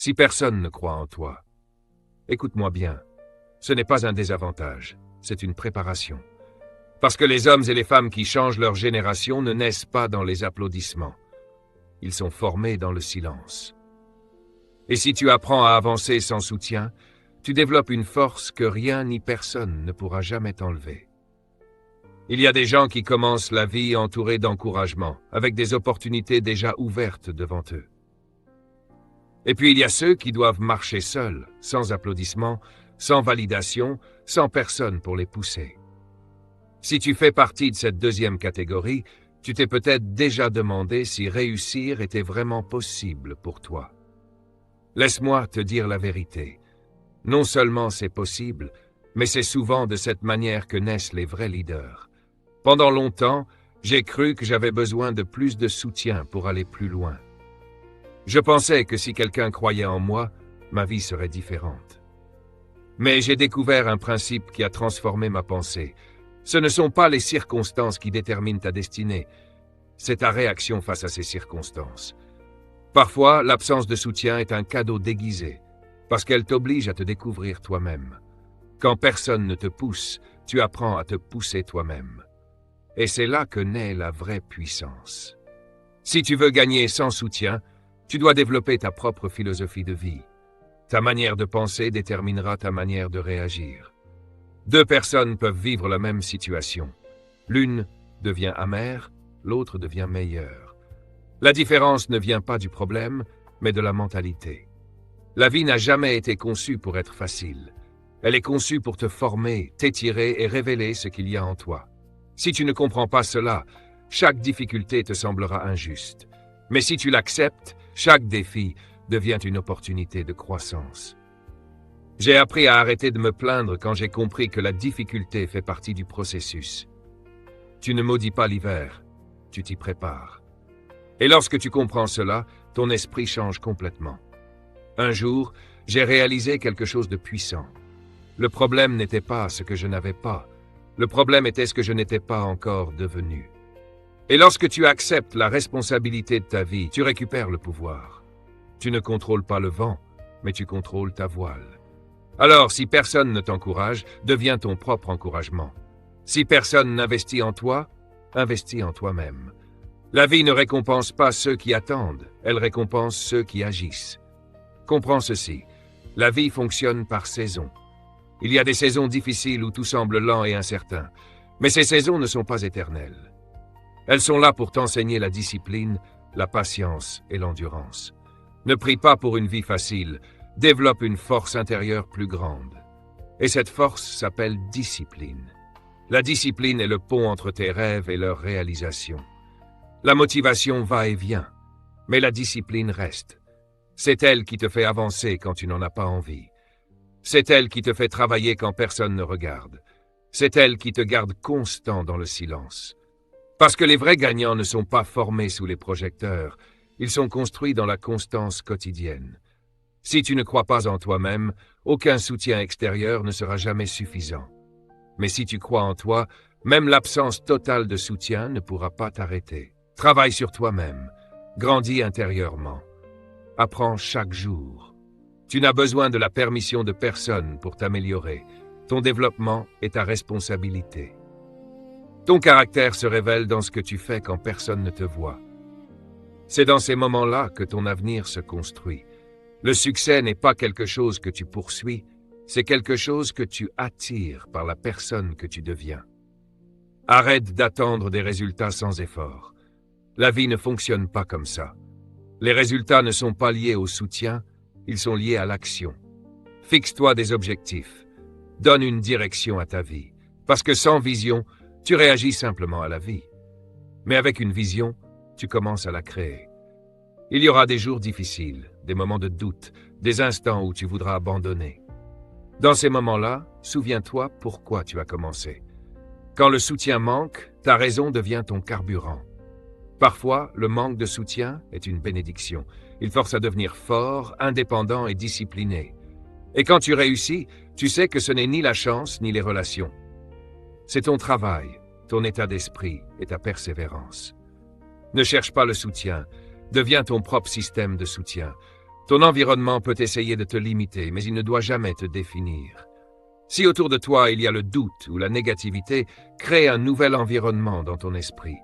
Si personne ne croit en toi, écoute-moi bien, ce n'est pas un désavantage, c'est une préparation. Parce que les hommes et les femmes qui changent leur génération ne naissent pas dans les applaudissements. Ils sont formés dans le silence. Et si tu apprends à avancer sans soutien, tu développes une force que rien ni personne ne pourra jamais t'enlever. Il y a des gens qui commencent la vie entourés d'encouragement, avec des opportunités déjà ouvertes devant eux. Et puis il y a ceux qui doivent marcher seuls, sans applaudissements, sans validation, sans personne pour les pousser. Si tu fais partie de cette deuxième catégorie, tu t'es peut-être déjà demandé si réussir était vraiment possible pour toi. Laisse-moi te dire la vérité. Non seulement c'est possible, mais c'est souvent de cette manière que naissent les vrais leaders. Pendant longtemps, j'ai cru que j'avais besoin de plus de soutien pour aller plus loin. Je pensais que si quelqu'un croyait en moi, ma vie serait différente. Mais j'ai découvert un principe qui a transformé ma pensée. Ce ne sont pas les circonstances qui déterminent ta destinée, c'est ta réaction face à ces circonstances. Parfois, l'absence de soutien est un cadeau déguisé, parce qu'elle t'oblige à te découvrir toi-même. Quand personne ne te pousse, tu apprends à te pousser toi-même. Et c'est là que naît la vraie puissance. Si tu veux gagner sans soutien, tu dois développer ta propre philosophie de vie. Ta manière de penser déterminera ta manière de réagir. Deux personnes peuvent vivre la même situation. L'une devient amère, l'autre devient meilleure. La différence ne vient pas du problème, mais de la mentalité. La vie n'a jamais été conçue pour être facile. Elle est conçue pour te former, t'étirer et révéler ce qu'il y a en toi. Si tu ne comprends pas cela, chaque difficulté te semblera injuste. Mais si tu l'acceptes, chaque défi devient une opportunité de croissance. J'ai appris à arrêter de me plaindre quand j'ai compris que la difficulté fait partie du processus. Tu ne maudis pas l'hiver, tu t'y prépares. Et lorsque tu comprends cela, ton esprit change complètement. Un jour, j'ai réalisé quelque chose de puissant. Le problème n'était pas ce que je n'avais pas, le problème était ce que je n'étais pas encore devenu. Et lorsque tu acceptes la responsabilité de ta vie, tu récupères le pouvoir. Tu ne contrôles pas le vent, mais tu contrôles ta voile. Alors, si personne ne t'encourage, deviens ton propre encouragement. Si personne n'investit en toi, investis en toi-même. La vie ne récompense pas ceux qui attendent, elle récompense ceux qui agissent. Comprends ceci, la vie fonctionne par saisons. Il y a des saisons difficiles où tout semble lent et incertain, mais ces saisons ne sont pas éternelles. Elles sont là pour t'enseigner la discipline, la patience et l'endurance. Ne prie pas pour une vie facile, développe une force intérieure plus grande. Et cette force s'appelle discipline. La discipline est le pont entre tes rêves et leur réalisation. La motivation va et vient, mais la discipline reste. C'est elle qui te fait avancer quand tu n'en as pas envie. C'est elle qui te fait travailler quand personne ne regarde. C'est elle qui te garde constant dans le silence. Parce que les vrais gagnants ne sont pas formés sous les projecteurs, ils sont construits dans la constance quotidienne. Si tu ne crois pas en toi-même, aucun soutien extérieur ne sera jamais suffisant. Mais si tu crois en toi, même l'absence totale de soutien ne pourra pas t'arrêter. Travaille sur toi-même, grandis intérieurement. Apprends chaque jour. Tu n'as besoin de la permission de personne pour t'améliorer. Ton développement est ta responsabilité. Ton caractère se révèle dans ce que tu fais quand personne ne te voit. C'est dans ces moments-là que ton avenir se construit. Le succès n'est pas quelque chose que tu poursuis, c'est quelque chose que tu attires par la personne que tu deviens. Arrête d'attendre des résultats sans effort. La vie ne fonctionne pas comme ça. Les résultats ne sont pas liés au soutien, ils sont liés à l'action. Fixe-toi des objectifs. Donne une direction à ta vie. Parce que sans vision, tu réagis simplement à la vie. Mais avec une vision, tu commences à la créer. Il y aura des jours difficiles, des moments de doute, des instants où tu voudras abandonner. Dans ces moments-là, souviens-toi pourquoi tu as commencé. Quand le soutien manque, ta raison devient ton carburant. Parfois, le manque de soutien est une bénédiction. Il force à devenir fort, indépendant et discipliné. Et quand tu réussis, tu sais que ce n'est ni la chance ni les relations. C'est ton travail, ton état d'esprit et ta persévérance. Ne cherche pas le soutien, deviens ton propre système de soutien. Ton environnement peut essayer de te limiter, mais il ne doit jamais te définir. Si autour de toi il y a le doute ou la négativité, crée un nouvel environnement dans ton esprit.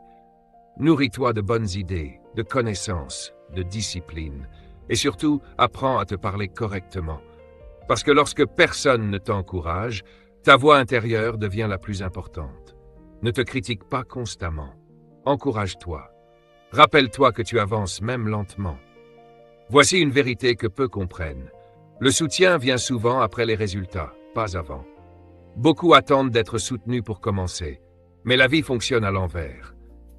Nourris-toi de bonnes idées, de connaissances, de discipline, et surtout apprends à te parler correctement. Parce que lorsque personne ne t'encourage, ta voix intérieure devient la plus importante. Ne te critique pas constamment. Encourage-toi. Rappelle-toi que tu avances même lentement. Voici une vérité que peu comprennent. Le soutien vient souvent après les résultats, pas avant. Beaucoup attendent d'être soutenus pour commencer, mais la vie fonctionne à l'envers.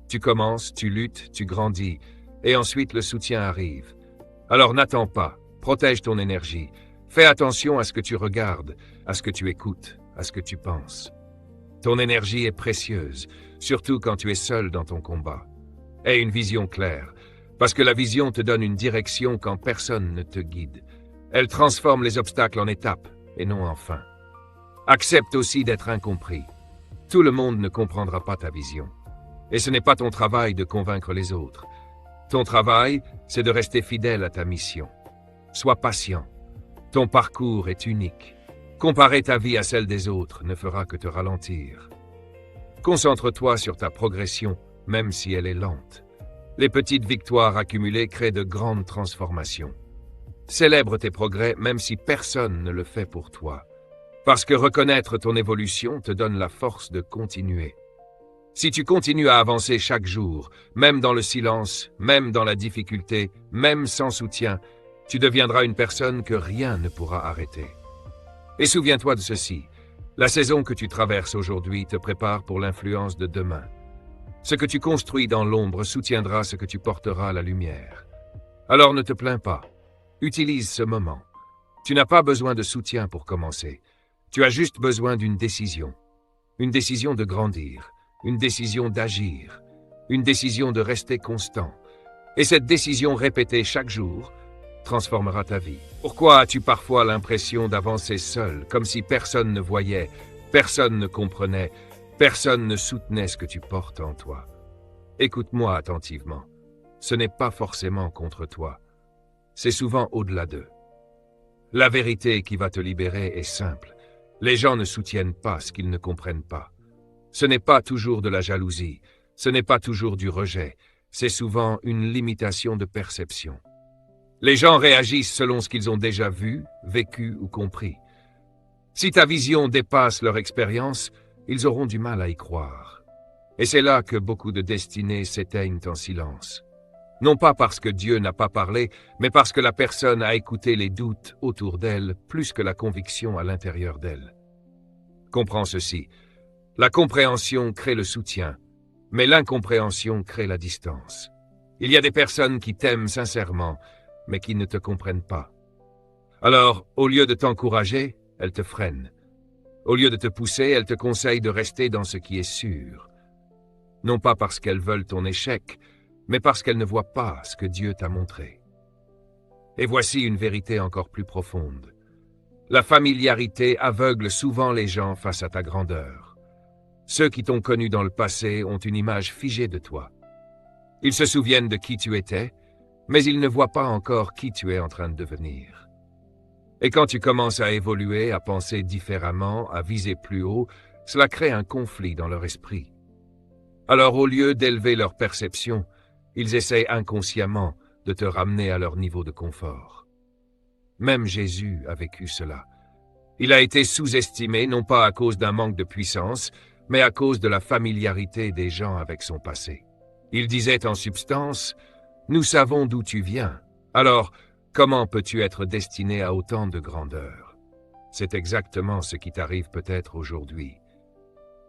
Tu commences, tu luttes, tu grandis, et ensuite le soutien arrive. Alors n'attends pas, protège ton énergie, fais attention à ce que tu regardes, à ce que tu écoutes, à ce que tu penses. Ton énergie est précieuse, surtout quand tu es seul dans ton combat. Aie une vision claire, parce que la vision te donne une direction quand personne ne te guide. Elle transforme les obstacles en étapes, et non en fins. Accepte aussi d'être incompris. Tout le monde ne comprendra pas ta vision. Et ce n'est pas ton travail de convaincre les autres. Ton travail, c'est de rester fidèle à ta mission. Sois patient. Ton parcours est unique. Comparer ta vie à celle des autres ne fera que te ralentir. Concentre-toi sur ta progression, même si elle est lente. Les petites victoires accumulées créent de grandes transformations. Célèbre tes progrès même si personne ne le fait pour toi. Parce que reconnaître ton évolution te donne la force de continuer. Si tu continues à avancer chaque jour, même dans le silence, même dans la difficulté, même sans soutien, tu deviendras une personne que rien ne pourra arrêter. Et souviens-toi de ceci, la saison que tu traverses aujourd'hui te prépare pour l'influence de demain. Ce que tu construis dans l'ombre soutiendra ce que tu porteras à la lumière. Alors ne te plains pas, utilise ce moment. Tu n'as pas besoin de soutien pour commencer. Tu as juste besoin d'une décision. Une décision de grandir, une décision d'agir, une décision de rester constant. Et cette décision répétée chaque jour transformera ta vie. Pourquoi as-tu parfois l'impression d'avancer seul, comme si personne ne voyait, personne ne comprenait, personne ne soutenait ce que tu portes en toi? Écoute-moi attentivement. Ce n'est pas forcément contre toi. C'est souvent au-delà d'eux. La vérité qui va te libérer est simple. Les gens ne soutiennent pas ce qu'ils ne comprennent pas. Ce n'est pas toujours de la jalousie, ce n'est pas toujours du rejet, c'est souvent une limitation de perception. Les gens réagissent selon ce qu'ils ont déjà vu, vécu ou compris. Si ta vision dépasse leur expérience, ils auront du mal à y croire. Et c'est là que beaucoup de destinées s'éteignent en silence. Non pas parce que Dieu n'a pas parlé, mais parce que la personne a écouté les doutes autour d'elle plus que la conviction à l'intérieur d'elle. Comprends ceci. La compréhension crée le soutien, mais l'incompréhension crée la distance. Il y a des personnes qui t'aiment sincèrement, mais qui ne te comprennent pas. Alors, au lieu de t'encourager, elles te freinent. Au lieu de te pousser, elles te conseillent de rester dans ce qui est sûr. Non pas parce qu'elles veulent ton échec, mais parce qu'elles ne voient pas ce que Dieu t'a montré. Et voici une vérité encore plus profonde. La familiarité aveugle souvent les gens face à ta grandeur. Ceux qui t'ont connu dans le passé ont une image figée de toi. Ils se souviennent de qui tu étais, mais ils ne voient pas encore qui tu es en train de devenir. Et quand tu commences à évoluer, à penser différemment, à viser plus haut, cela crée un conflit dans leur esprit. Alors au lieu d'élever leur perception, ils essayent inconsciemment de te ramener à leur niveau de confort. Même Jésus a vécu cela. Il a été sous-estimé non pas à cause d'un manque de puissance, mais à cause de la familiarité des gens avec son passé. Il disait en substance, « Nous savons d'où tu viens, alors comment peux-tu être destiné à autant de grandeur ?» C'est exactement ce qui t'arrive peut-être aujourd'hui.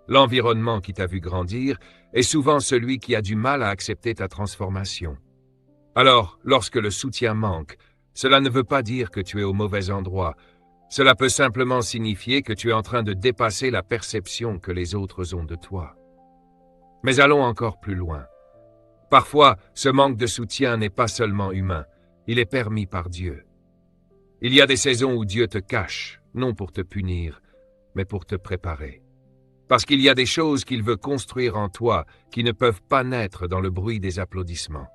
L'environnement qui t'a vu grandir est souvent celui qui a du mal à accepter ta transformation. Alors, lorsque le soutien manque, cela ne veut pas dire que tu es au mauvais endroit. Cela peut simplement signifier que tu es en train de dépasser la perception que les autres ont de toi. Mais allons encore plus loin. Parfois, ce manque de soutien n'est pas seulement humain, il est permis par Dieu. Il y a des saisons où Dieu te cache, non pour te punir, mais pour te préparer. Parce qu'il y a des choses qu'il veut construire en toi qui ne peuvent pas naître dans le bruit des applaudissements.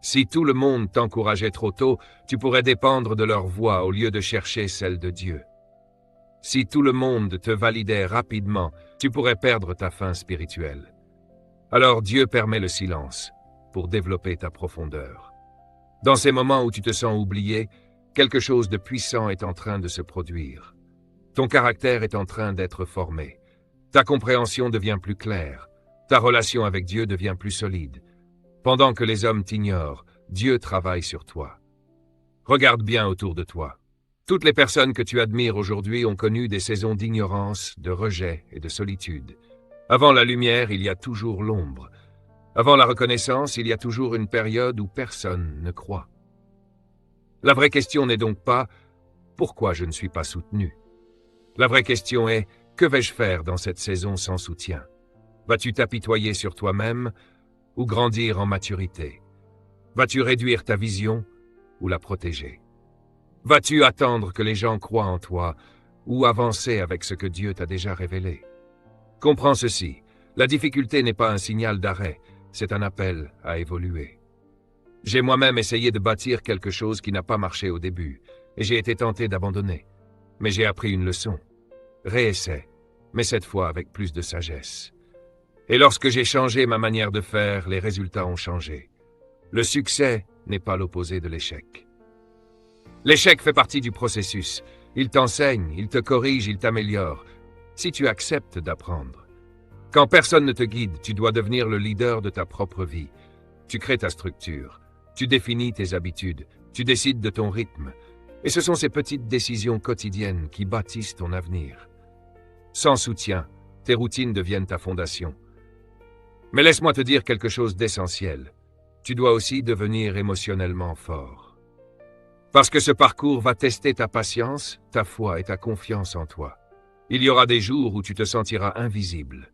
Si tout le monde t'encourageait trop tôt, tu pourrais dépendre de leur voix au lieu de chercher celle de Dieu. Si tout le monde te validait rapidement, tu pourrais perdre ta faim spirituelle. Alors Dieu permet le silence pour développer ta profondeur. Dans ces moments où tu te sens oublié, quelque chose de puissant est en train de se produire. Ton caractère est en train d'être formé. Ta compréhension devient plus claire. Ta relation avec Dieu devient plus solide. Pendant que les hommes t'ignorent, Dieu travaille sur toi. Regarde bien autour de toi. Toutes les personnes que tu admires aujourd'hui ont connu des saisons d'ignorance, de rejet et de solitude. Avant la lumière, il y a toujours l'ombre. Avant la reconnaissance, il y a toujours une période où personne ne croit. La vraie question n'est donc pas « Pourquoi je ne suis pas soutenu ?» La vraie question est « Que vais-je faire dans cette saison sans soutien ?» Vas-tu t'apitoyer sur toi-même ou grandir en maturité? Vas-tu réduire ta vision ou la protéger? Vas-tu attendre que les gens croient en toi ou avancer avec ce que Dieu t'a déjà révélé? Comprends ceci, la difficulté n'est pas un signal d'arrêt, c'est un appel à évoluer. J'ai moi-même essayé de bâtir quelque chose qui n'a pas marché au début, et j'ai été tenté d'abandonner. Mais j'ai appris une leçon. Réessaie, mais cette fois avec plus de sagesse. Et lorsque j'ai changé ma manière de faire, les résultats ont changé. Le succès n'est pas l'opposé de l'échec. L'échec fait partie du processus. Il t'enseigne, il te corrige, il t'améliore. Si tu acceptes d'apprendre. Quand personne ne te guide, tu dois devenir le leader de ta propre vie. Tu crées ta structure, tu définis tes habitudes, tu décides de ton rythme. Et ce sont ces petites décisions quotidiennes qui bâtissent ton avenir. Sans soutien, tes routines deviennent ta fondation. Mais laisse-moi te dire quelque chose d'essentiel. Tu dois aussi devenir émotionnellement fort. Parce que ce parcours va tester ta patience, ta foi et ta confiance en toi. Il y aura des jours où tu te sentiras invisible.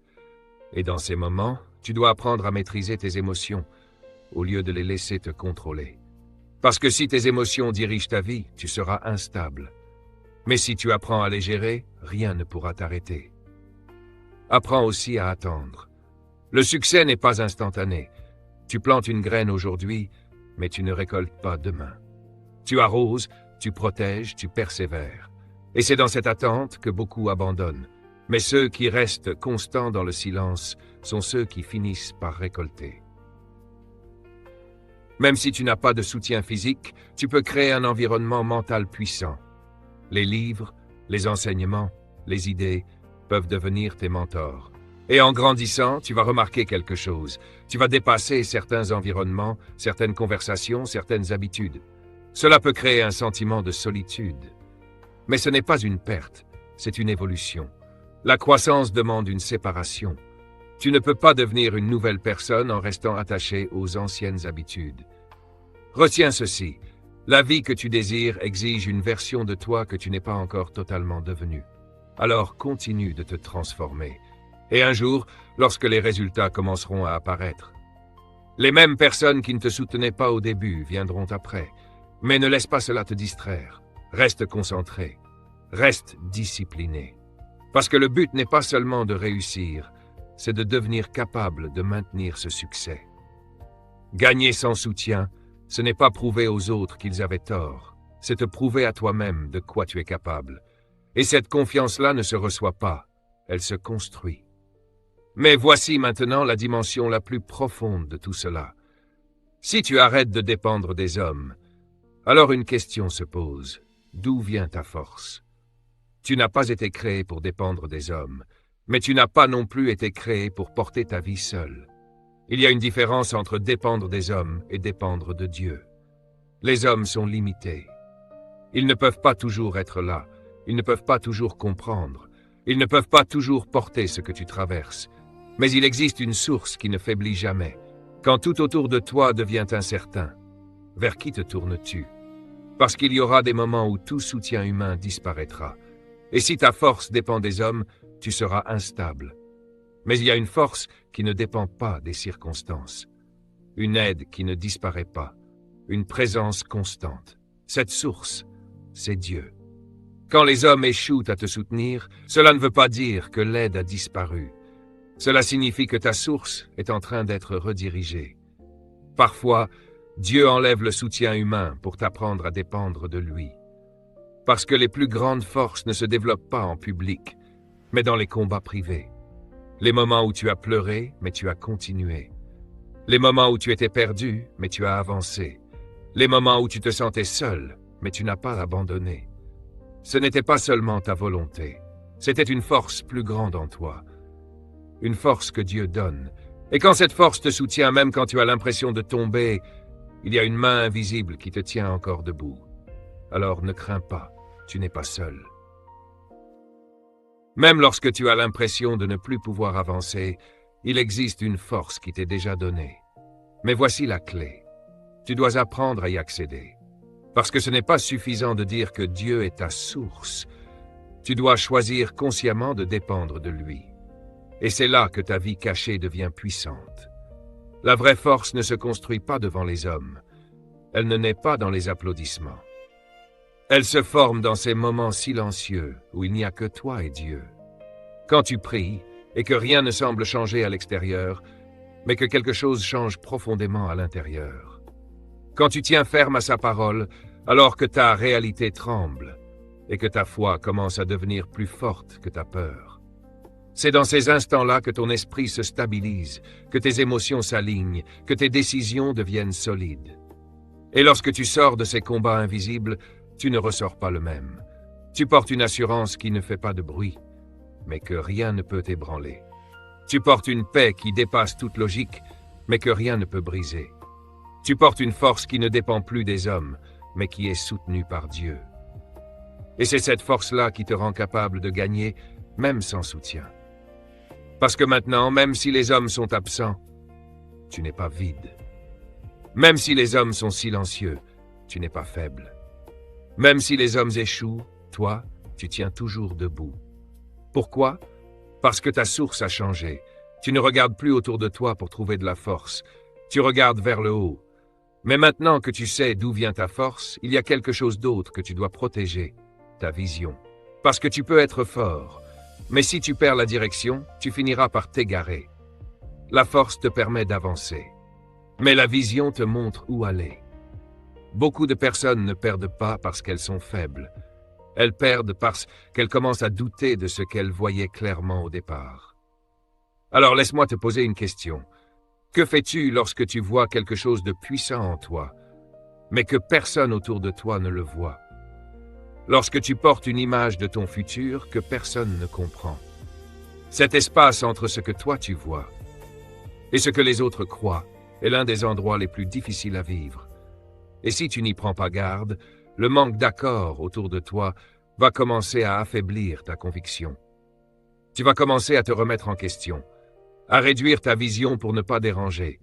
Et dans ces moments, tu dois apprendre à maîtriser tes émotions, au lieu de les laisser te contrôler. Parce que si tes émotions dirigent ta vie, tu seras instable. Mais si tu apprends à les gérer, rien ne pourra t'arrêter. Apprends aussi à attendre. Le succès n'est pas instantané. Tu plantes une graine aujourd'hui, mais tu ne récoltes pas demain. Tu arroses, tu protèges, tu persévères. Et c'est dans cette attente que beaucoup abandonnent. Mais ceux qui restent constants dans le silence sont ceux qui finissent par récolter. Même si tu n'as pas de soutien physique, tu peux créer un environnement mental puissant. Les livres, les enseignements, les idées peuvent devenir tes mentors. Et en grandissant, tu vas remarquer quelque chose. Tu vas dépasser certains environnements, certaines conversations, certaines habitudes. Cela peut créer un sentiment de solitude. Mais ce n'est pas une perte, c'est une évolution. La croissance demande une séparation. Tu ne peux pas devenir une nouvelle personne en restant attaché aux anciennes habitudes. Retiens ceci, la vie que tu désires exige une version de toi que tu n'es pas encore totalement devenue. Alors continue de te transformer. Et un jour, lorsque les résultats commenceront à apparaître, les mêmes personnes qui ne te soutenaient pas au début viendront après. Mais ne laisse pas cela te distraire. Reste concentré. Reste discipliné. Parce que le but n'est pas seulement de réussir, c'est de devenir capable de maintenir ce succès. Gagner sans soutien, ce n'est pas prouver aux autres qu'ils avaient tort, c'est te prouver à toi-même de quoi tu es capable. Et cette confiance-là ne se reçoit pas, elle se construit. Mais voici maintenant la dimension la plus profonde de tout cela. Si tu arrêtes de dépendre des hommes, alors une question se pose. D'où vient ta force? Tu n'as pas été créé pour dépendre des hommes, mais tu n'as pas non plus été créé pour porter ta vie seul. Il y a une différence entre dépendre des hommes et dépendre de Dieu. Les hommes sont limités. Ils ne peuvent pas toujours être là, ils ne peuvent pas toujours comprendre, ils ne peuvent pas toujours porter ce que tu traverses. Mais il existe une source qui ne faiblit jamais. Quand tout autour de toi devient incertain, vers qui te tournes-tu? Parce qu'il y aura des moments où tout soutien humain disparaîtra. Et si ta force dépend des hommes, tu seras instable. Mais il y a une force qui ne dépend pas des circonstances. Une aide qui ne disparaît pas. Une présence constante. Cette source, c'est Dieu. Quand les hommes échouent à te soutenir, cela ne veut pas dire que l'aide a disparu. Cela signifie que ta source est en train d'être redirigée. Parfois, Dieu enlève le soutien humain pour t'apprendre à dépendre de lui. Parce que les plus grandes forces ne se développent pas en public, mais dans les combats privés. Les moments où tu as pleuré, mais tu as continué. Les moments où tu étais perdu, mais tu as avancé. Les moments où tu te sentais seul, mais tu n'as pas abandonné. Ce n'était pas seulement ta volonté, c'était une force plus grande en toi. Une force que Dieu donne. Et quand cette force te soutient, même quand tu as l'impression de tomber, il y a une main invisible qui te tient encore debout. Alors ne crains pas, tu n'es pas seul. Même lorsque tu as l'impression de ne plus pouvoir avancer, il existe une force qui t'est déjà donnée. Mais voici la clé. Tu dois apprendre à y accéder. Parce que ce n'est pas suffisant de dire que Dieu est ta source. Tu dois choisir consciemment de dépendre de lui. Et c'est là que ta vie cachée devient puissante. La vraie force ne se construit pas devant les hommes. Elle ne naît pas dans les applaudissements. Elle se forme dans ces moments silencieux où il n'y a que toi et Dieu. Quand tu pries et que rien ne semble changer à l'extérieur, mais que quelque chose change profondément à l'intérieur. Quand tu tiens ferme à sa parole, alors que ta réalité tremble et que ta foi commence à devenir plus forte que ta peur. C'est dans ces instants-là que ton esprit se stabilise, que tes émotions s'alignent, que tes décisions deviennent solides. Et lorsque tu sors de ces combats invisibles, tu ne ressors pas le même. Tu portes une assurance qui ne fait pas de bruit, mais que rien ne peut ébranler. Tu portes une paix qui dépasse toute logique, mais que rien ne peut briser. Tu portes une force qui ne dépend plus des hommes, mais qui est soutenue par Dieu. Et c'est cette force-là qui te rend capable de gagner, même sans soutien. Parce que maintenant, même si les hommes sont absents, tu n'es pas vide. Même si les hommes sont silencieux, tu n'es pas faible. Même si les hommes échouent, toi, tu tiens toujours debout. Pourquoi ? Parce que ta source a changé. Tu ne regardes plus autour de toi pour trouver de la force. Tu regardes vers le haut. Mais maintenant que tu sais d'où vient ta force, il y a quelque chose d'autre que tu dois protéger, ta vision. Parce que tu peux être fort, mais si tu perds la direction, tu finiras par t'égarer. La force te permet d'avancer, mais la vision te montre où aller. Beaucoup de personnes ne perdent pas parce qu'elles sont faibles. Elles perdent parce qu'elles commencent à douter de ce qu'elles voyaient clairement au départ. Alors laisse-moi te poser une question. Que fais-tu lorsque tu vois quelque chose de puissant en toi, mais que personne autour de toi ne le voit? Lorsque tu portes une image de ton futur que personne ne comprend. Cet espace entre ce que toi tu vois et ce que les autres croient est l'un des endroits les plus difficiles à vivre. Et si tu n'y prends pas garde, le manque d'accord autour de toi va commencer à affaiblir ta conviction. Tu vas commencer à te remettre en question, à réduire ta vision pour ne pas déranger,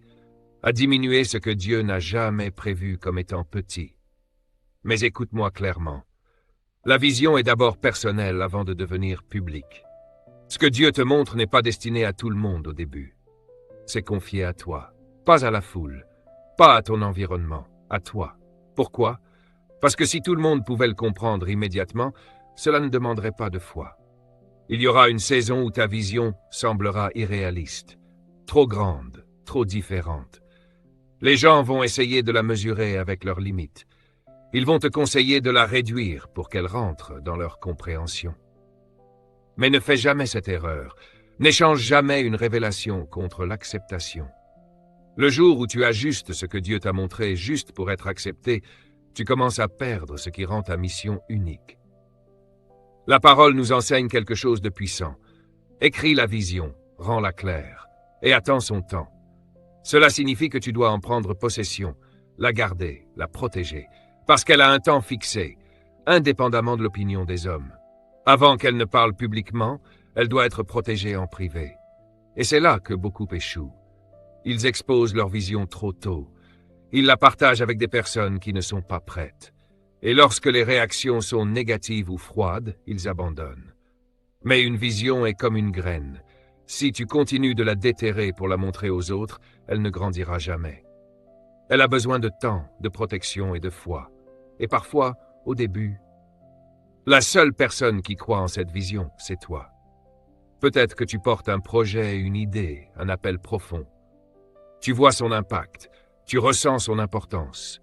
à diminuer ce que Dieu n'a jamais prévu comme étant petit. Mais écoute-moi clairement. La vision est d'abord personnelle avant de devenir publique. Ce que Dieu te montre n'est pas destiné à tout le monde au début. C'est confié à toi, pas à la foule, pas à ton environnement, à toi. Pourquoi ? Parce que si tout le monde pouvait le comprendre immédiatement, cela ne demanderait pas de foi. Il y aura une saison où ta vision semblera irréaliste, trop grande, trop différente. Les gens vont essayer de la mesurer avec leurs limites. Ils vont te conseiller de la réduire pour qu'elle rentre dans leur compréhension. Mais ne fais jamais cette erreur. N'échange jamais une révélation contre l'acceptation. Le jour où tu ajustes ce que Dieu t'a montré juste pour être accepté, tu commences à perdre ce qui rend ta mission unique. La parole nous enseigne quelque chose de puissant. Écris la vision, rends-la claire, et attends son temps. Cela signifie que tu dois en prendre possession, la garder, la protéger, parce qu'elle a un temps fixé, indépendamment de l'opinion des hommes. Avant qu'elle ne parle publiquement, elle doit être protégée en privé. Et c'est là que beaucoup échouent. Ils exposent leur vision trop tôt. Ils la partagent avec des personnes qui ne sont pas prêtes. Et lorsque les réactions sont négatives ou froides, ils abandonnent. Mais une vision est comme une graine. Si tu continues de la déterrer pour la montrer aux autres, elle ne grandira jamais. Elle a besoin de temps, de protection et de foi. Et parfois, au début, la seule personne qui croit en cette vision, c'est toi. Peut-être que tu portes un projet, une idée, un appel profond. Tu vois son impact. Tu ressens son importance.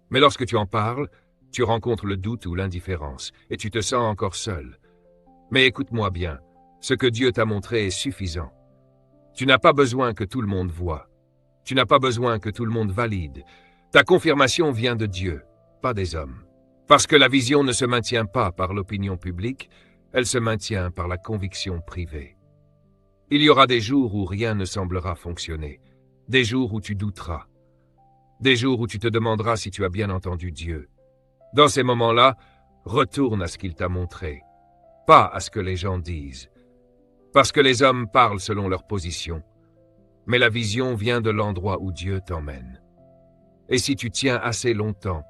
Mais lorsque tu en parles, tu rencontres le doute ou l'indifférence, et tu te sens encore seul. Mais écoute-moi bien, ce que Dieu t'a montré est suffisant. Tu n'as pas besoin que tout le monde voie. Tu n'as pas besoin que tout le monde valide. Ta confirmation vient de Dieu, pas des hommes. Parce que la vision ne se maintient pas par l'opinion publique, elle se maintient par la conviction privée. Il y aura des jours où rien ne semblera fonctionner, des jours où tu douteras, des jours où tu te demanderas si tu as bien entendu Dieu. Dans ces moments-là, retourne à ce qu'il t'a montré, pas à ce que les gens disent. Parce que les hommes parlent selon leur position, mais la vision vient de l'endroit où Dieu t'emmène. Et si tu tiens assez longtemps,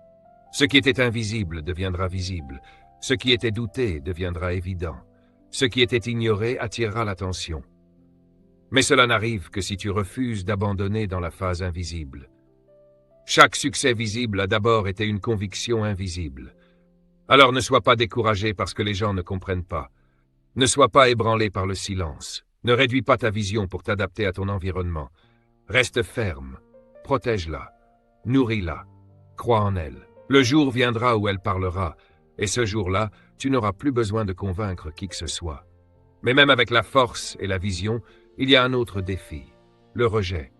ce qui était invisible deviendra visible, ce qui était douté deviendra évident, ce qui était ignoré attirera l'attention. Mais cela n'arrive que si tu refuses d'abandonner dans la phase invisible. Chaque succès visible a d'abord été une conviction invisible. Alors ne sois pas découragé parce que les gens ne comprennent pas. Ne sois pas ébranlé par le silence. Ne réduis pas ta vision pour t'adapter à ton environnement. Reste ferme, protège-la, nourris-la, crois en elle. Le jour viendra où elle parlera, et ce jour-là, tu n'auras plus besoin de convaincre qui que ce soit. Mais même avec la force et la vision, il y a un autre défi, le rejet.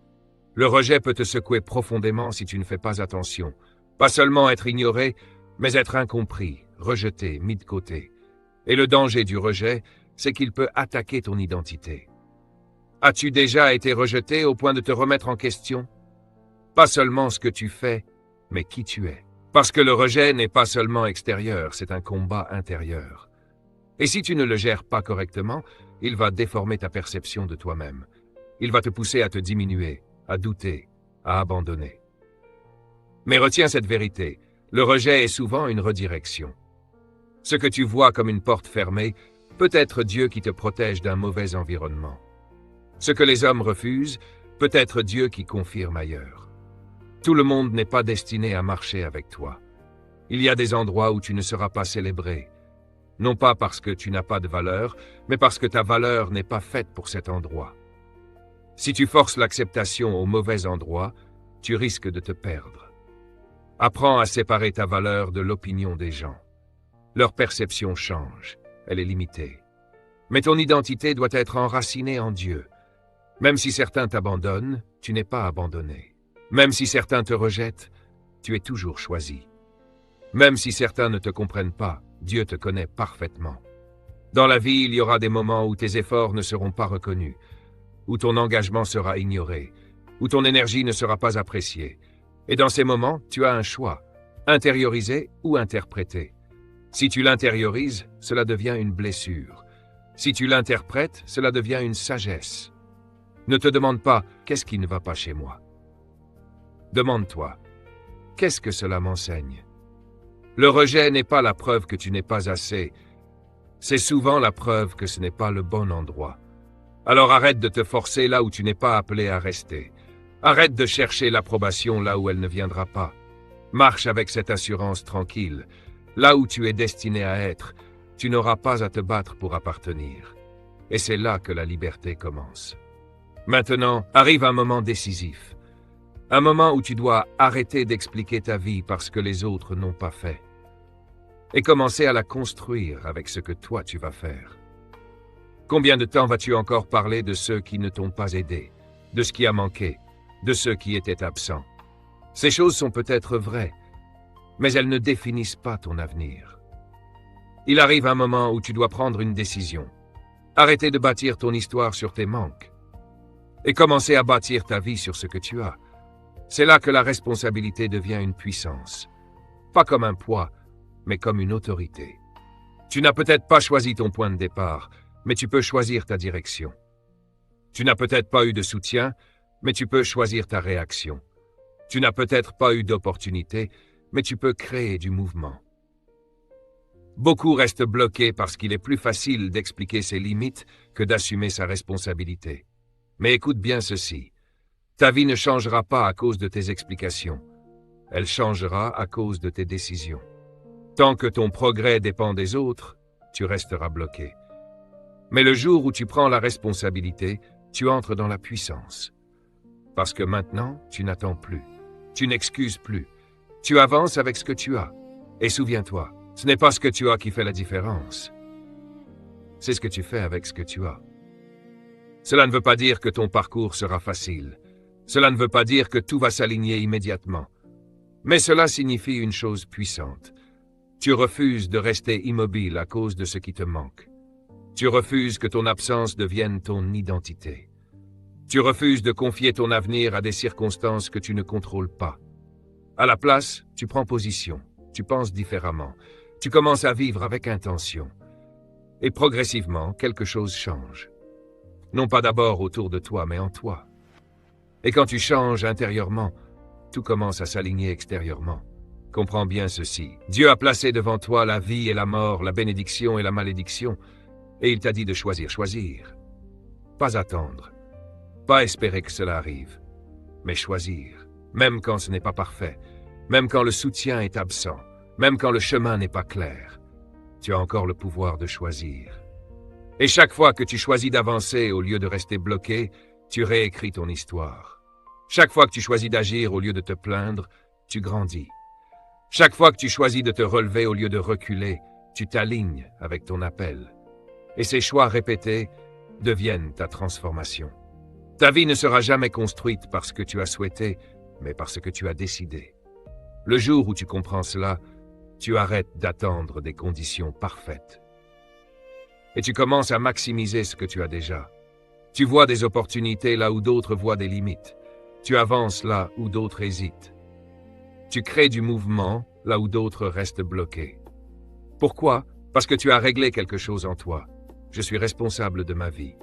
Le rejet peut te secouer profondément si tu ne fais pas attention. Pas seulement être ignoré, mais être incompris, rejeté, mis de côté. Et le danger du rejet, c'est qu'il peut attaquer ton identité. As-tu déjà été rejeté au point de te remettre en question? Pas seulement ce que tu fais, mais qui tu es. Parce que le rejet n'est pas seulement extérieur, c'est un combat intérieur. Et si tu ne le gères pas correctement, il va déformer ta perception de toi-même. Il va te pousser à te diminuer, à douter, à abandonner. Mais retiens cette vérité, le rejet est souvent une redirection. Ce que tu vois comme une porte fermée peut être Dieu qui te protège d'un mauvais environnement. Ce que les hommes refusent peut être Dieu qui confirme ailleurs. Tout le monde n'est pas destiné à marcher avec toi. Il y a des endroits où tu ne seras pas célébré, non pas parce que tu n'as pas de valeur, mais parce que ta valeur n'est pas faite pour cet endroit. Si tu forces l'acceptation au mauvais endroit, tu risques de te perdre. Apprends à séparer ta valeur de l'opinion des gens. Leur perception change, elle est limitée. Mais ton identité doit être enracinée en Dieu. Même si certains t'abandonnent, tu n'es pas abandonné. Même si certains te rejettent, tu es toujours choisi. Même si certains ne te comprennent pas, Dieu te connaît parfaitement. Dans la vie, il y aura des moments où tes efforts ne seront pas reconnus, où ton engagement sera ignoré, où ton énergie ne sera pas appréciée. Et dans ces moments, tu as un choix, intérioriser ou interpréter. Si tu l'intériorises, cela devient une blessure. Si tu l'interprètes, cela devient une sagesse. Ne te demande pas « qu'est-ce qui ne va pas chez moi ?» Demande-toi « qu'est-ce que cela m'enseigne ?» Le rejet n'est pas la preuve que tu n'es pas assez. C'est souvent la preuve que ce n'est pas le bon endroit. Alors arrête de te forcer là où tu n'es pas appelé à rester. Arrête de chercher l'approbation là où elle ne viendra pas. Marche avec cette assurance tranquille. Là où tu es destiné à être, tu n'auras pas à te battre pour appartenir. Et c'est là que la liberté commence. Maintenant, arrive un moment décisif. Un moment où tu dois arrêter d'expliquer ta vie parce que les autres n'ont pas fait. Et commencer à la construire avec ce que toi tu vas faire. Combien de temps vas-tu encore parler de ceux qui ne t'ont pas aidé, de ce qui a manqué, de ceux qui étaient absents? Ces choses sont peut-être vraies, mais elles ne définissent pas ton avenir. Il arrive un moment où tu dois prendre une décision. Arrêter de bâtir ton histoire sur tes manques et commencer à bâtir ta vie sur ce que tu as. C'est là que la responsabilité devient une puissance. Pas comme un poids, mais comme une autorité. Tu n'as peut-être pas choisi ton point de départ, mais tu peux choisir ta direction. Tu n'as peut-être pas eu de soutien, mais tu peux choisir ta réaction. Tu n'as peut-être pas eu d'opportunité, mais tu peux créer du mouvement. Beaucoup restent bloqués parce qu'il est plus facile d'expliquer ses limites que d'assumer sa responsabilité. Mais écoute bien ceci. Ta vie ne changera pas à cause de tes explications. Elle changera à cause de tes décisions. Tant que ton progrès dépend des autres, tu resteras bloqué. Mais le jour où tu prends la responsabilité, tu entres dans la puissance. Parce que maintenant, tu n'attends plus. Tu n'excuses plus. Tu avances avec ce que tu as. Et souviens-toi, ce n'est pas ce que tu as qui fait la différence. C'est ce que tu fais avec ce que tu as. Cela ne veut pas dire que ton parcours sera facile. Cela ne veut pas dire que tout va s'aligner immédiatement. Mais cela signifie une chose puissante. Tu refuses de rester immobile à cause de ce qui te manque. Tu refuses que ton absence devienne ton identité. Tu refuses de confier ton avenir à des circonstances que tu ne contrôles pas. À la place, tu prends position, tu penses différemment, tu commences à vivre avec intention. Et progressivement, quelque chose change. Non pas d'abord autour de toi, mais en toi. Et quand tu changes intérieurement, tout commence à s'aligner extérieurement. Comprends bien ceci. Dieu a placé devant toi la vie et la mort, la bénédiction et la malédiction, et il t'a dit de choisir. Pas attendre. Pas espérer que cela arrive, mais choisir, même quand ce n'est pas parfait, même quand le soutien est absent, même quand le chemin n'est pas clair. Tu as encore le pouvoir de choisir. Et chaque fois que tu choisis d'avancer au lieu de rester bloqué, tu réécris ton histoire. Chaque fois que tu choisis d'agir au lieu de te plaindre, tu grandis. Chaque fois que tu choisis de te relever au lieu de reculer, tu t'alignes avec ton appel. Et ces choix répétés deviennent ta transformation. Ta vie ne sera jamais construite parce que tu as souhaité, mais parce que tu as décidé. Le jour où tu comprends cela, tu arrêtes d'attendre des conditions parfaites. Et tu commences à maximiser ce que tu as déjà. Tu vois des opportunités là où d'autres voient des limites. Tu avances là où d'autres hésitent. Tu crées du mouvement là où d'autres restent bloqués. Pourquoi? Parce que tu as réglé quelque chose en toi. Je suis responsable de ma vie.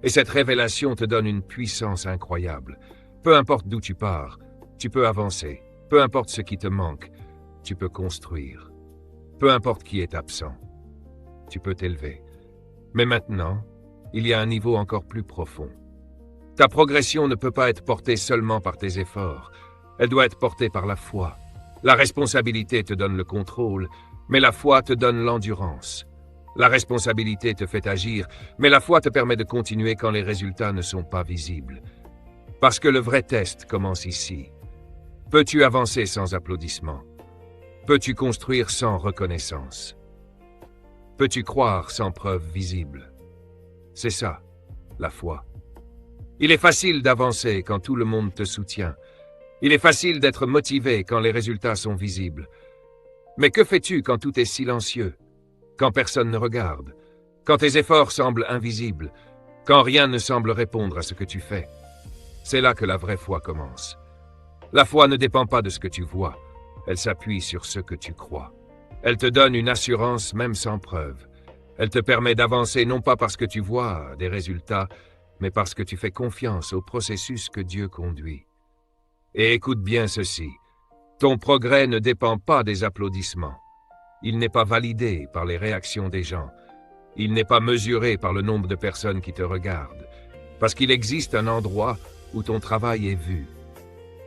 Et cette révélation te donne une puissance incroyable. Peu importe d'où tu pars, tu peux avancer. Peu importe ce qui te manque, tu peux construire. Peu importe qui est absent, tu peux t'élever. Mais maintenant, il y a un niveau encore plus profond. Ta progression ne peut pas être portée seulement par tes efforts. Elle doit être portée par la foi. La responsabilité te donne le contrôle, mais la foi te donne l'endurance. La responsabilité te fait agir, mais la foi te permet de continuer quand les résultats ne sont pas visibles. Parce que le vrai test commence ici. Peux-tu avancer sans applaudissements? Peux-tu construire sans reconnaissance? Peux-tu croire sans preuve visible? C'est ça, la foi. Il est facile d'avancer quand tout le monde te soutient. Il est facile d'être motivé quand les résultats sont visibles. Mais que fais-tu quand tout est silencieux? Quand personne ne regarde? Quand tes efforts semblent invisibles? Quand rien ne semble répondre à ce que tu fais? C'est là que la vraie foi commence. La foi ne dépend pas de ce que tu vois. Elle s'appuie sur ce que tu crois. Elle te donne une assurance même sans preuve. Elle te permet d'avancer non pas parce que tu vois des résultats, mais parce que tu fais confiance au processus que Dieu conduit. Et écoute bien ceci, ton progrès ne dépend pas des applaudissements. Il n'est pas validé par les réactions des gens. Il n'est pas mesuré par le nombre de personnes qui te regardent. Parce qu'il existe un endroit où ton travail est vu.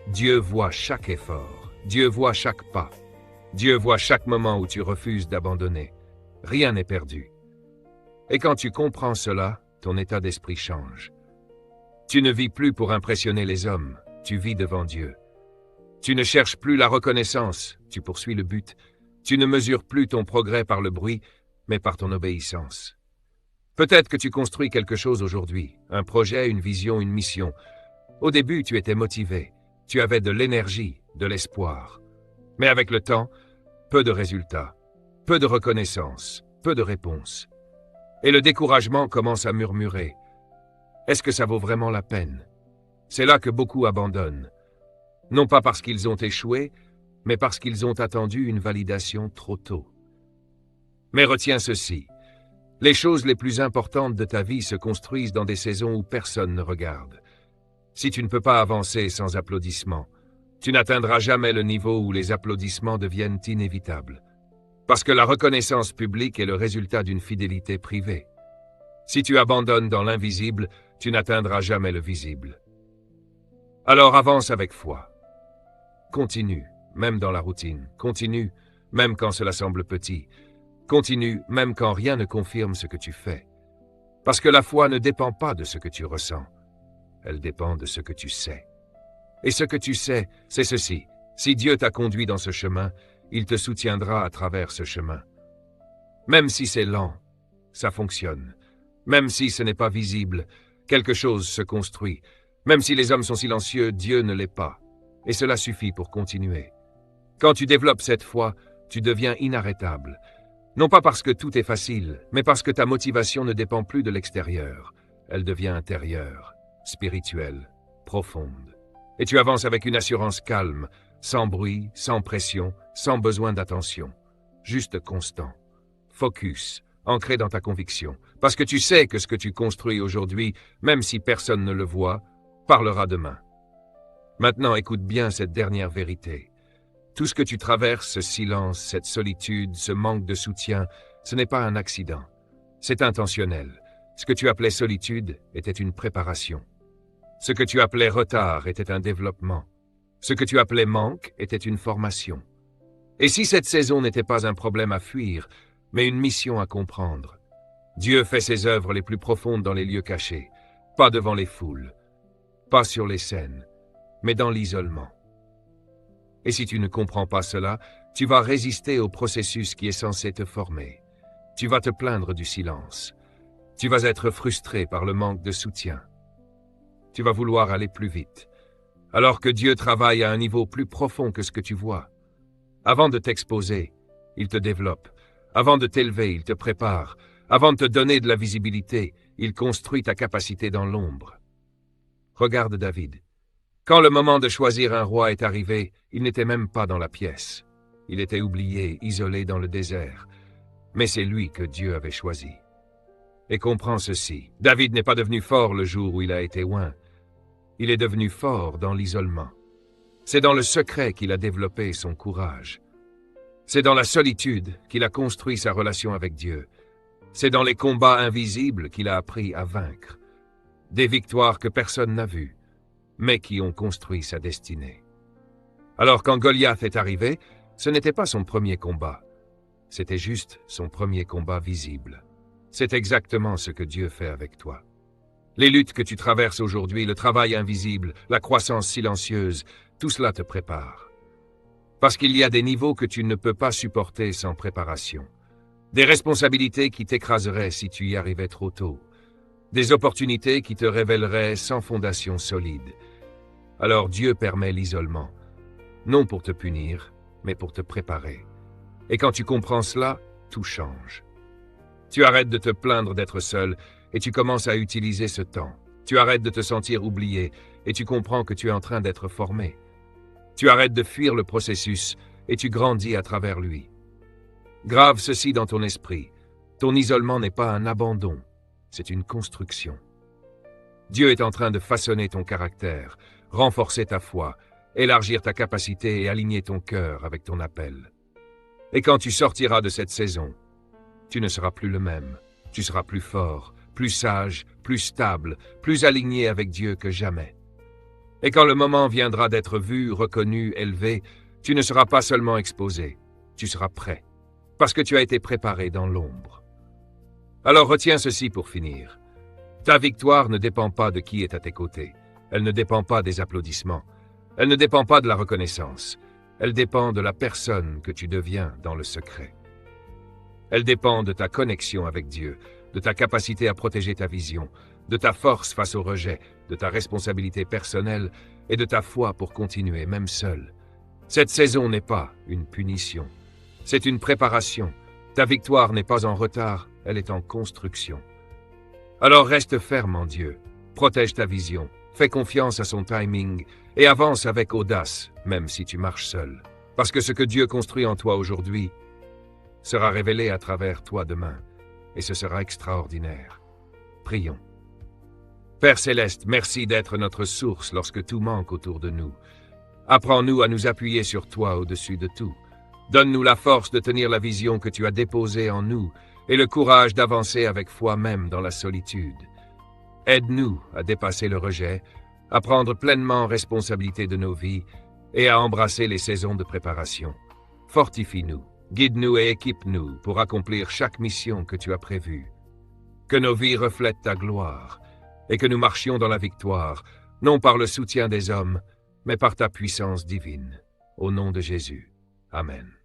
Dieu voit chaque effort. Dieu voit chaque pas. Dieu voit chaque moment où tu refuses d'abandonner. Rien n'est perdu. Et quand tu comprends cela, ton état d'esprit change. Tu ne vis plus pour impressionner les hommes, tu vis devant Dieu. Tu ne cherches plus la reconnaissance, tu poursuis le but. Tu ne mesures plus ton progrès par le bruit, mais par ton obéissance. Peut-être que tu construis quelque chose aujourd'hui, un projet, une vision, une mission. Au début, tu étais motivé, tu avais de l'énergie, de l'espoir. Mais avec le temps, peu de résultats, peu de reconnaissance, peu de réponses. Et le découragement commence à murmurer. Est-ce que ça vaut vraiment la peine? C'est là que beaucoup abandonnent. Non pas parce qu'ils ont échoué, mais parce qu'ils ont attendu une validation trop tôt. Mais retiens ceci. Les choses les plus importantes de ta vie se construisent dans des saisons où personne ne regarde. Si tu ne peux pas avancer sans applaudissements, tu n'atteindras jamais le niveau où les applaudissements deviennent inévitables. Parce que la reconnaissance publique est le résultat d'une fidélité privée. Si tu abandonnes dans l'invisible, tu n'atteindras jamais le visible. Alors avance avec foi. Continue, même dans la routine. Continue, même quand cela semble petit. Continue, même quand rien ne confirme ce que tu fais. Parce que la foi ne dépend pas de ce que tu ressens. Elle dépend de ce que tu sais. Et ce que tu sais, c'est ceci. Si Dieu t'a conduit dans ce chemin, il te soutiendra à travers ce chemin. Même si c'est lent, ça fonctionne. Même si ce n'est pas visible, quelque chose se construit. Même si les hommes sont silencieux, Dieu ne l'est pas. Et cela suffit pour continuer. Quand tu développes cette foi, tu deviens inarrêtable. Non pas parce que tout est facile, mais parce que ta motivation ne dépend plus de l'extérieur. Elle devient intérieure, spirituelle, profonde. Et tu avances avec une assurance calme, sans bruit, sans pression, sans besoin d'attention. Juste constant. Focus, ancré dans ta conviction. Parce que tu sais que ce que tu construis aujourd'hui, même si personne ne le voit, parlera demain. Maintenant, écoute bien cette dernière vérité. Tout ce que tu traverses, ce silence, cette solitude, ce manque de soutien, ce n'est pas un accident. C'est intentionnel. Ce que tu appelais solitude était une préparation. Ce que tu appelais retard était un développement. Ce que tu appelais manque était une formation. Et si cette saison n'était pas un problème à fuir, mais une mission à comprendre, Dieu fait ses œuvres les plus profondes dans les lieux cachés, pas devant les foules, pas sur les scènes, mais dans l'isolement. Et si tu ne comprends pas cela, tu vas résister au processus qui est censé te former. Tu vas te plaindre du silence. Tu vas être frustré par le manque de soutien. Tu vas vouloir aller plus vite, alors que Dieu travaille à un niveau plus profond que ce que tu vois. Avant de t'exposer, il te développe. Avant de t'élever, il te prépare. Avant de te donner de la visibilité, il construit ta capacité dans l'ombre. Regarde David. Quand le moment de choisir un roi est arrivé, il n'était même pas dans la pièce. Il était oublié, isolé dans le désert. Mais c'est lui que Dieu avait choisi. Et comprends ceci, David n'est pas devenu fort le jour où il a été oint. Il est devenu fort dans l'isolement. C'est dans le secret qu'il a développé son courage. C'est dans la solitude qu'il a construit sa relation avec Dieu. C'est dans les combats invisibles qu'il a appris à vaincre. Des victoires que personne n'a vues, mais qui ont construit sa destinée. Alors quand Goliath est arrivé, ce n'était pas son premier combat. C'était juste son premier combat visible. C'est exactement ce que Dieu fait avec toi. Les luttes que tu traverses aujourd'hui, le travail invisible, la croissance silencieuse, tout cela te prépare. Parce qu'il y a des niveaux que tu ne peux pas supporter sans préparation. Des responsabilités qui t'écraseraient si tu y arrivais trop tôt. Des opportunités qui te révéleraient sans fondation solide. Alors Dieu permet l'isolement, non pour te punir, mais pour te préparer. Et quand tu comprends cela, tout change. Tu arrêtes de te plaindre d'être seul et tu commences à utiliser ce temps. Tu arrêtes de te sentir oublié et tu comprends que tu es en train d'être formé. Tu arrêtes de fuir le processus et tu grandis à travers lui. Grave ceci dans ton esprit. Ton isolement n'est pas un abandon, c'est une construction. Dieu est en train de façonner ton caractère, renforcer ta foi, élargir ta capacité et aligner ton cœur avec ton appel. Et quand tu sortiras de cette saison, tu ne seras plus le même. Tu seras plus fort, plus sage, plus stable, plus aligné avec Dieu que jamais. Et quand le moment viendra d'être vu, reconnu, élevé, tu ne seras pas seulement exposé, tu seras prêt, parce que tu as été préparé dans l'ombre. Alors retiens ceci pour finir. Ta victoire ne dépend pas de qui est à tes côtés. Elle ne dépend pas des applaudissements. Elle ne dépend pas de la reconnaissance. Elle dépend de la personne que tu deviens dans le secret. Elle dépend de ta connexion avec Dieu, de ta capacité à protéger ta vision, de ta force face au rejet, de ta responsabilité personnelle et de ta foi pour continuer, même seul. Cette saison n'est pas une punition. C'est une préparation. Ta victoire n'est pas en retard, elle est en construction. Alors reste ferme en Dieu, protège ta vision, fais confiance à son timing et avance avec audace, même si tu marches seul. Parce que ce que Dieu construit en toi aujourd'hui sera révélé à travers toi demain, et ce sera extraordinaire. Prions. Père Céleste, merci d'être notre source lorsque tout manque autour de nous. Apprends-nous à nous appuyer sur toi au-dessus de tout. Donne-nous la force de tenir la vision que tu as déposée en nous et le courage d'avancer avec foi même dans la solitude. Aide-nous à dépasser le rejet, à prendre pleinement responsabilité de nos vies et à embrasser les saisons de préparation. Fortifie-nous, guide-nous et équipe-nous pour accomplir chaque mission que tu as prévue. Que nos vies reflètent ta gloire et que nous marchions dans la victoire, non par le soutien des hommes, mais par ta puissance divine. Au nom de Jésus. Amen.